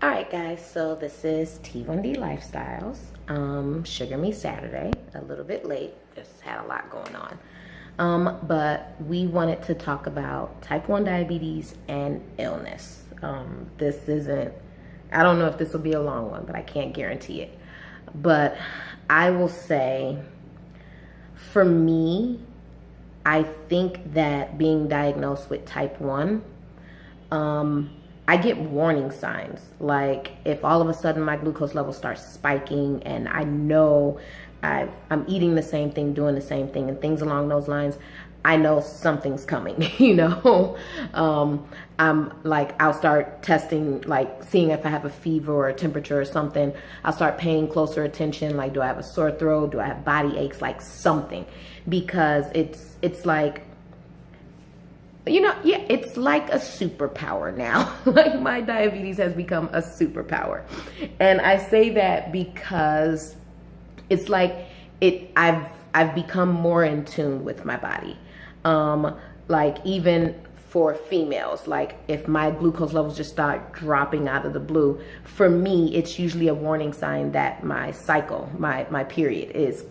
All right, guys, so this is T1D Lifestyles. Sugar Me Saturday, a little bit late, just had a lot going on. But we wanted to talk about type 1 diabetes and illness. This isn't, I don't know if this will be a long one, but I can't guarantee it. But I will say, for me, I think that being diagnosed with type 1, I get warning signs. Like if all of a sudden my glucose level starts spiking and I know I'm eating the same thing, doing the same thing, and things along those lines, I know something's coming, you know. I'm like, I'll start testing, like seeing if I have a fever or a temperature or something. I'll start paying closer attention. Like, do I have a sore throat? Do I have body aches? Like something, because it's like, you know, yeah, it's like a superpower now. Like my diabetes has become a superpower. And I say that because it's like I've become more in tune with my body. Like even for females, like if my glucose levels just start dropping out of the blue, for me, it's usually a warning sign that my cycle, my period is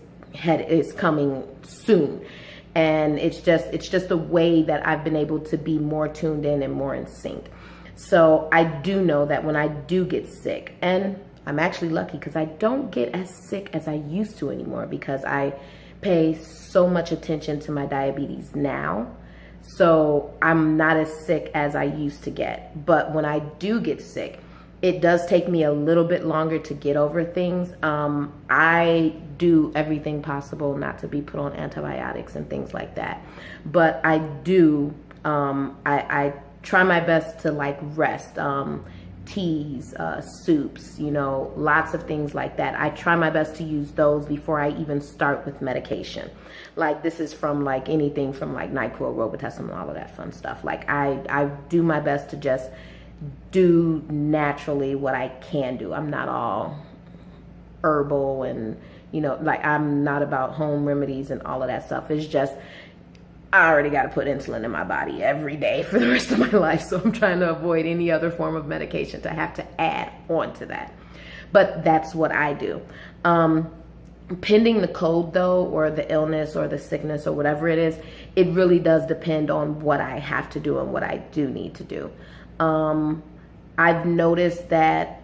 coming soon. And it's just a way that I've been able to be more tuned in and more in sync. So I do know that when I do get sick, and I'm actually lucky because I don't get as sick as I used to anymore because I pay so much attention to my diabetes now. So I'm not as sick as I used to get. But when I do get sick, it does take me a little bit longer to get over things. I do everything possible not to be put on antibiotics and things like that. But I do, I try my best to like rest, teas, soups, you know, lots of things like that. I try my best to use those before I even start with medication. Like this is from like anything from like NyQuil, Robitussin, all of that fun stuff. Like I do my best to just do naturally what I can do. I'm not all herbal and, you know, like I'm not about home remedies and all of that stuff. It's just, I already got to put insulin in my body every day for the rest of my life. So I'm trying to avoid any other form of medication to have to add on to that. But that's what I do. Pending the code though, or the illness or the sickness or whatever it is, it really does depend on what I have to do and what I do need to do. I've noticed that,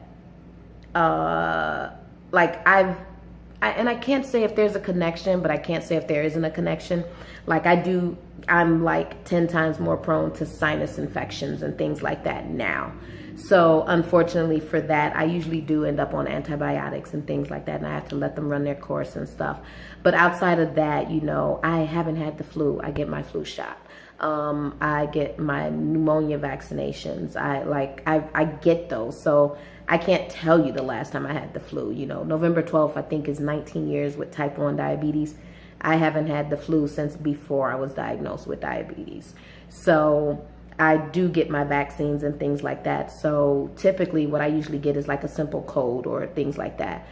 like and I can't say if there's a connection, but I can't say if there isn't a connection. Like I'm like 10 times more prone to sinus infections and things like that now. So unfortunately for that, I usually do end up on antibiotics and things like that, and I have to let them run their course and stuff. But outside of that, you know, I haven't had the flu. I get my flu shot. I get my pneumonia vaccinations. I get those. So I can't tell you the last time I had the flu. You know, November 12th, I think, is 19 years with type 1 diabetes. I haven't had the flu since before I was diagnosed with diabetes. So I do get my vaccines and things like that. So typically what I usually get is like a simple cold or things like that.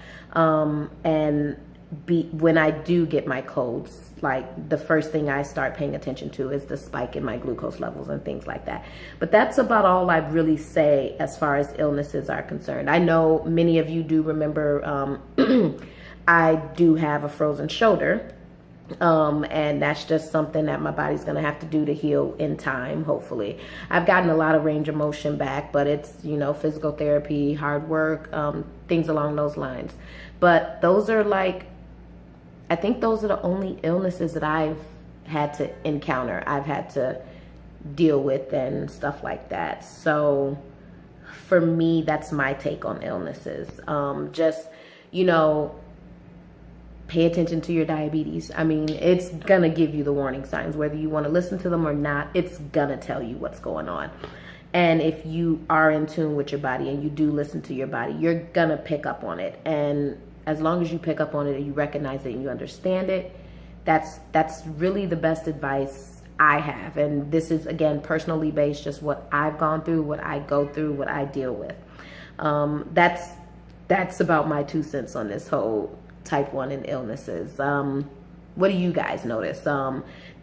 When I do get my colds, like the first thing I start paying attention to is the spike in my glucose levels and things like that. But that's about all I'd really say as far as illnesses are concerned. I know many of you do remember I do have a frozen shoulder. And that's just something that my body's going to have to do to heal in time, hopefully. I've gotten a lot of range of motion back, but it's, you know, physical therapy, hard work, things along those lines. But those are like, I think those are the only illnesses that I've had to encounter. I've had to deal with and stuff like that. So for me, that's my take on illnesses. Just, you know, pay attention to your diabetes. I mean, it's gonna give you the warning signs, whether you want to listen to them or not. It's gonna tell you what's going on. And if you are in tune with your body and you do listen to your body, you're gonna pick up on it. And as long as you pick up on it and you recognize it and you understand it, that's really the best advice I have. And this is, again, personally based, just what I've gone through, what I go through, what I deal with. That's about my 2 cents on this whole type 1 and illnesses. What do you guys notice?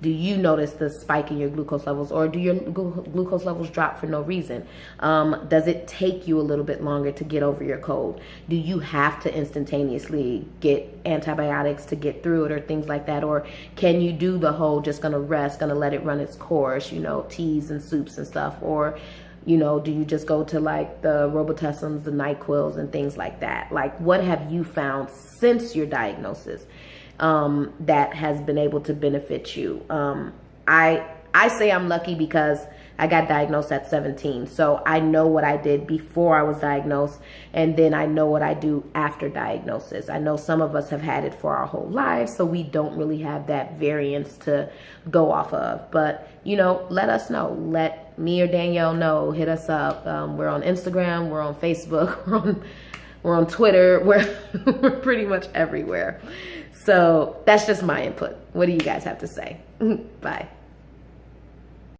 Do you notice the spike in your glucose levels, or do your glucose levels drop for no reason? Does it take you a little bit longer to get over your cold? Do you have to instantaneously get antibiotics to get through it or things like that? Or can you do the whole just gonna rest, gonna let it run its course, you know, teas and soups and stuff? Or, you know, do you just go to like the Robitussin, the NyQuils and things like that? Like, what have you found since your diagnosis that has been able to benefit you? I say I'm lucky because I got diagnosed at 17. So I know what I did before I was diagnosed, and then I know what I do after diagnosis. I know some of us have had it for our whole lives, so we don't really have that variance to go off of. But, you know, let us know. Let me or Danielle know. Hit us up. We're on Instagram. We're on Facebook. We're on Twitter. We're pretty much everywhere. So that's just my input. What do you guys have to say? Bye.